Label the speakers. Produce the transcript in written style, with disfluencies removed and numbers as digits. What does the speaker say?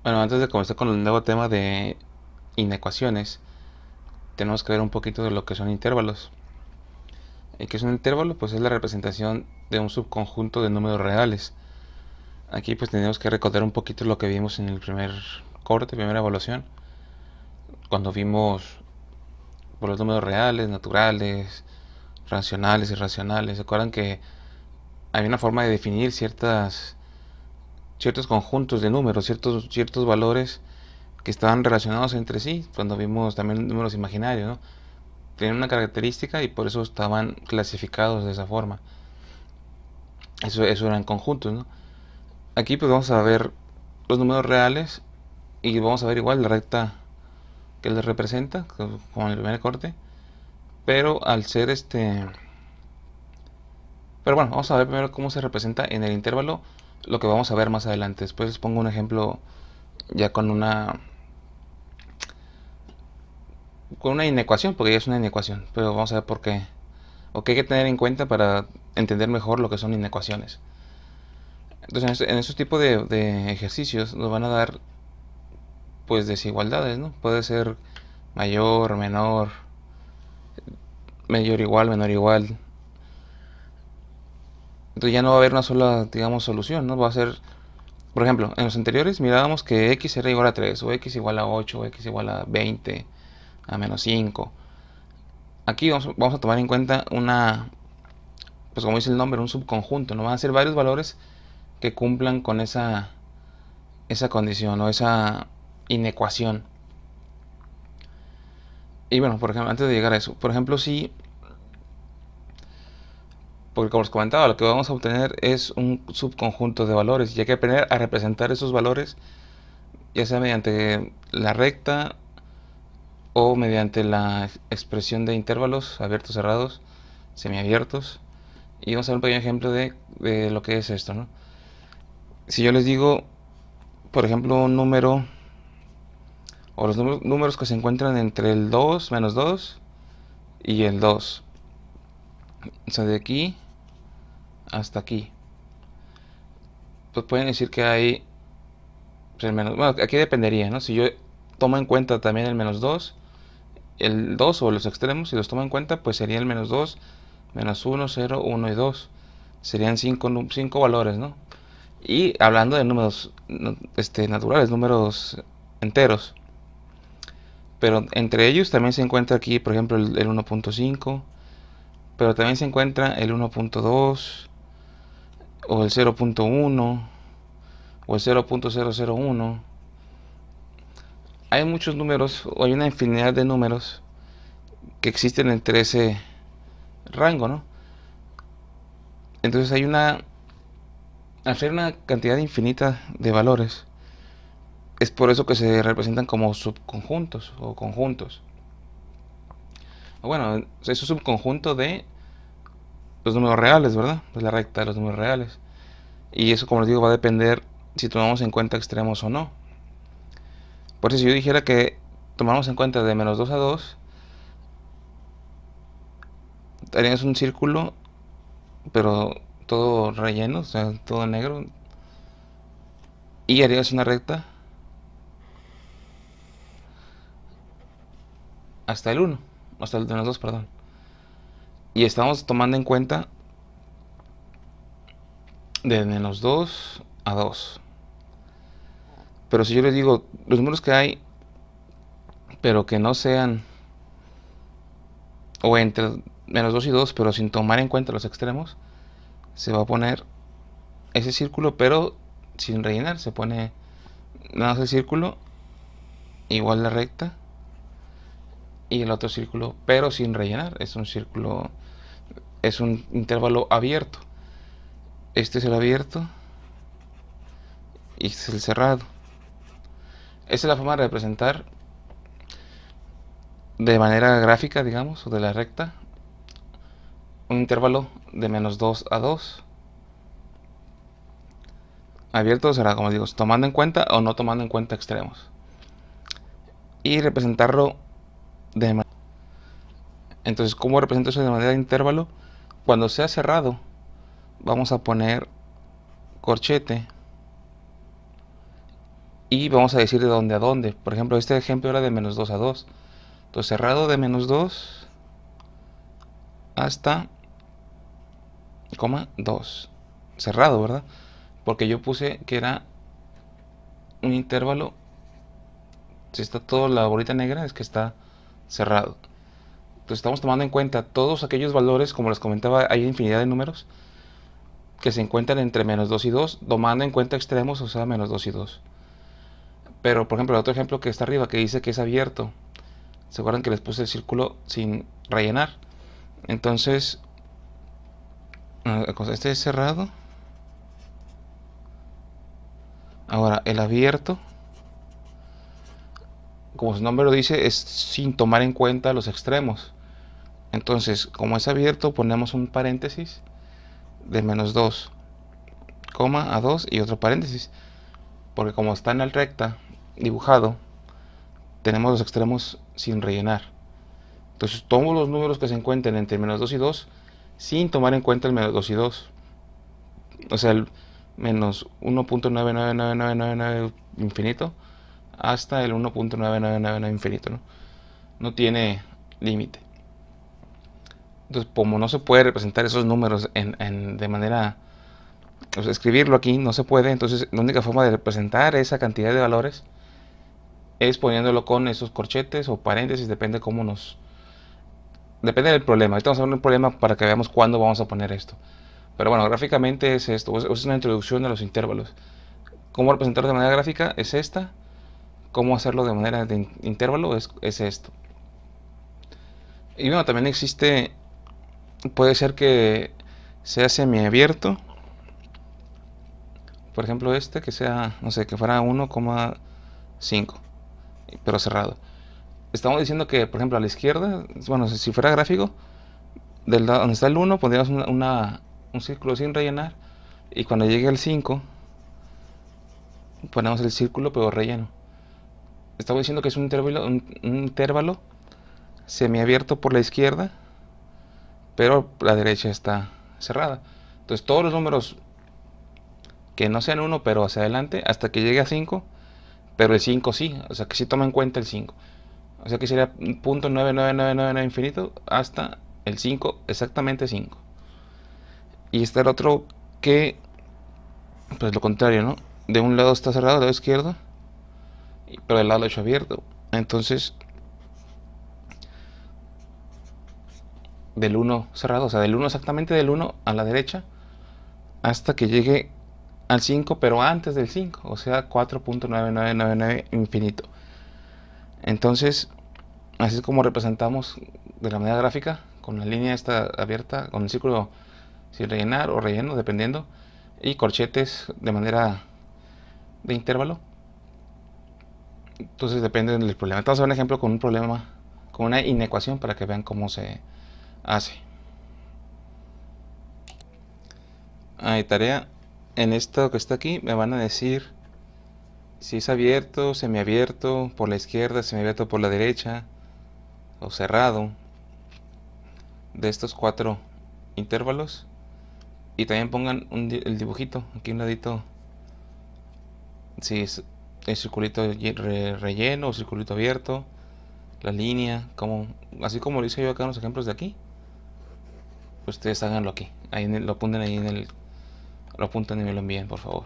Speaker 1: Bueno, antes de comenzar con el nuevo tema de inecuaciones, tenemos que ver un poquito de lo que son intervalos. ¿Y qué es un intervalo? Pues es la representación de un subconjunto de números reales. Aquí pues tenemos que recordar un poquito lo que vimos en el primer corte, primera evaluación, cuando vimos por los números reales, naturales, racionales, irracionales. ¿Se acuerdan que hay una forma de definir ciertos conjuntos de números, ciertos valores que estaban relacionados entre sí? Cuando vimos también números imaginarios, ¿no? Tenían una característica y por eso estaban clasificados de esa forma. Eso eran conjuntos, ¿no? Aquí pues vamos a ver los números reales y vamos a ver igual la recta que les representa, como en el primer corte, pero al ser Pero bueno, vamos a ver primero cómo se representa en el intervalo lo que vamos a ver más adelante. Después les pongo un ejemplo ya con una inecuación, porque ya es una inecuación, pero vamos a ver por qué, o qué hay que tener en cuenta para entender mejor lo que son inecuaciones. Entonces, en estos tipos de ejercicios nos van a dar pues desigualdades, ¿no? Puede ser mayor, menor, mayor igual, menor igual. Entonces ya no va a haber una sola, digamos, solución, ¿no? Va a ser, por ejemplo, en los anteriores mirábamos que x era igual a 3 o x igual a 8 o x igual a 20 a menos 5. Aquí vamos a tomar en cuenta pues como dice el nombre, un subconjunto, ¿no? Van a ser varios valores que cumplan con esa condición o esa inecuación. Y bueno, por ejemplo, antes de llegar a eso, por ejemplo, si, porque como les comentaba, lo que vamos a obtener es un subconjunto de valores y hay que aprender a representar esos valores, ya sea mediante la recta o mediante la expresión de intervalos abiertos, cerrados, semiabiertos. Y vamos a ver un pequeño ejemplo de lo que es esto, ¿no? Si yo les digo, por ejemplo, un número, o los números que se encuentran entre el 2 menos 2 y el 2, o sea, de aquí hasta aquí, pues pueden decir que hay pues el menos, bueno, aquí dependería, ¿no? Si yo tomo en cuenta también el 2 o los extremos, si los tomo en cuenta, pues sería el menos 2, menos uno, cero, uno y 2. Serían cinco valores, ¿no? Y hablando de números naturales, números enteros. Pero entre ellos también se encuentra aquí, por ejemplo, el 1.5, pero también se encuentra el 1.2, o el 0.1, o el 0.001. Hay muchos números, o hay una infinidad de números que existen entre ese rango, ¿no? Entonces al ser una cantidad infinita de valores, es por eso que se representan como subconjuntos o conjuntos. O bueno, es un subconjunto de los números reales, ¿verdad? De la recta de los números reales. Y eso, como les digo, va a depender si tomamos en cuenta extremos o no. Por eso si yo dijera que tomamos en cuenta de menos 2 a 2, haríamos un círculo, pero todo relleno, o sea, todo negro. Y harías una recta hasta el 1, hasta el menos 2, perdón. Y estamos tomando en cuenta de menos 2 a 2. Pero si yo les digo los números que hay, pero que no sean, o entre menos 2 y 2, pero sin tomar en cuenta los extremos, se va a poner ese círculo, pero sin rellenar. Se pone nada más el círculo, igual la recta, y el otro círculo, pero sin rellenar. Es un círculo, es un intervalo abierto. Este es el abierto y este es el cerrado. Esa es la forma de representar de manera gráfica, digamos, o de la recta, un intervalo de menos 2 a 2. Abierto será, como digo, tomando en cuenta o no tomando en cuenta extremos. Y representarlo de manera... Entonces, ¿cómo represento eso de manera de intervalo? Cuando sea cerrado, vamos a poner corchete y vamos a decir de dónde a dónde. Por ejemplo, este ejemplo era de menos 2 a 2. Entonces cerrado de menos 2 hasta, coma, 2. Cerrado, ¿verdad? Porque yo puse que era un intervalo. Si está toda la bolita negra es que está cerrado. Entonces estamos tomando en cuenta todos aquellos valores, como les comentaba, hay infinidad de números que se encuentran entre menos 2 y 2, tomando en cuenta extremos, o sea, menos 2 y 2. Pero, por ejemplo, el otro ejemplo que está arriba, que dice que es abierto, ¿se acuerdan que les puse el círculo sin rellenar? Entonces, este es cerrado. Ahora, el abierto, como su nombre lo dice, es sin tomar en cuenta los extremos. Entonces, como es abierto, ponemos un paréntesis de menos 2, coma a 2 y otro paréntesis. Porque como está en la recta dibujado, tenemos los extremos sin rellenar. Entonces, tomo los números que se encuentren entre menos 2 y 2 sin tomar en cuenta el menos 2 y 2. O sea, el menos 1.99999 infinito hasta el 1.9999 infinito, ¿no? No tiene límite. Entonces, como no se puede representar esos números de manera, o sea, escribirlo aquí no se puede, entonces la única forma de representar esa cantidad de valores es poniéndolo con esos corchetes o paréntesis, depende del problema. Ahorita vamos a ver un problema para que veamos cuándo vamos a poner esto. Pero bueno, gráficamente es esto, es una introducción a los intervalos. Cómo representarlo de manera gráfica es esta, cómo hacerlo de manera de intervalo es esto. Y bueno, también existe, puede ser que sea semiabierto. Por ejemplo, este que sea, no sé, que fuera 1,5, pero cerrado. Estamos diciendo que, por ejemplo, a la izquierda, bueno, si fuera gráfico, del lado donde está el 1 pondríamos un círculo sin rellenar. Y cuando llegue al 5, ponemos el círculo pero relleno. Estamos diciendo que es un intervalo semiabierto por la izquierda, pero la derecha está cerrada. Entonces todos los números que no sean 1 pero hacia adelante hasta que llegue a 5, pero el 5 sí, o sea que sí toma en cuenta el 5. O sea que sería punto 99999 infinito hasta el 5, exactamente 5. Y está el otro que, pues lo contrario, ¿no? De un lado está cerrado, del lado izquierdo, pero del lado derecho abierto. Entonces, del 1 cerrado, o sea, del 1 exactamente del 1 a la derecha hasta que llegue al 5, pero antes del 5, o sea, 4.9999 infinito. Entonces, así es como representamos de la manera gráfica, con la línea esta abierta, con el círculo sin rellenar o relleno, dependiendo, y corchetes de manera de intervalo. Entonces depende del problema. Vamos a ver un ejemplo con un problema, con una inecuación para que vean cómo se hace. Hay tarea. En esto que está aquí me van a decir si es abierto, semiabierto por la izquierda, semiabierto por la derecha o cerrado de estos cuatro intervalos. Y también pongan el dibujito aquí un ladito, si es el circulito relleno o circulito abierto, la línea, así como lo hice yo acá en los ejemplos de aquí. Pues ustedes háganlo aquí, ahí lo apunten ahí lo apuntan y me lo envíen, por favor.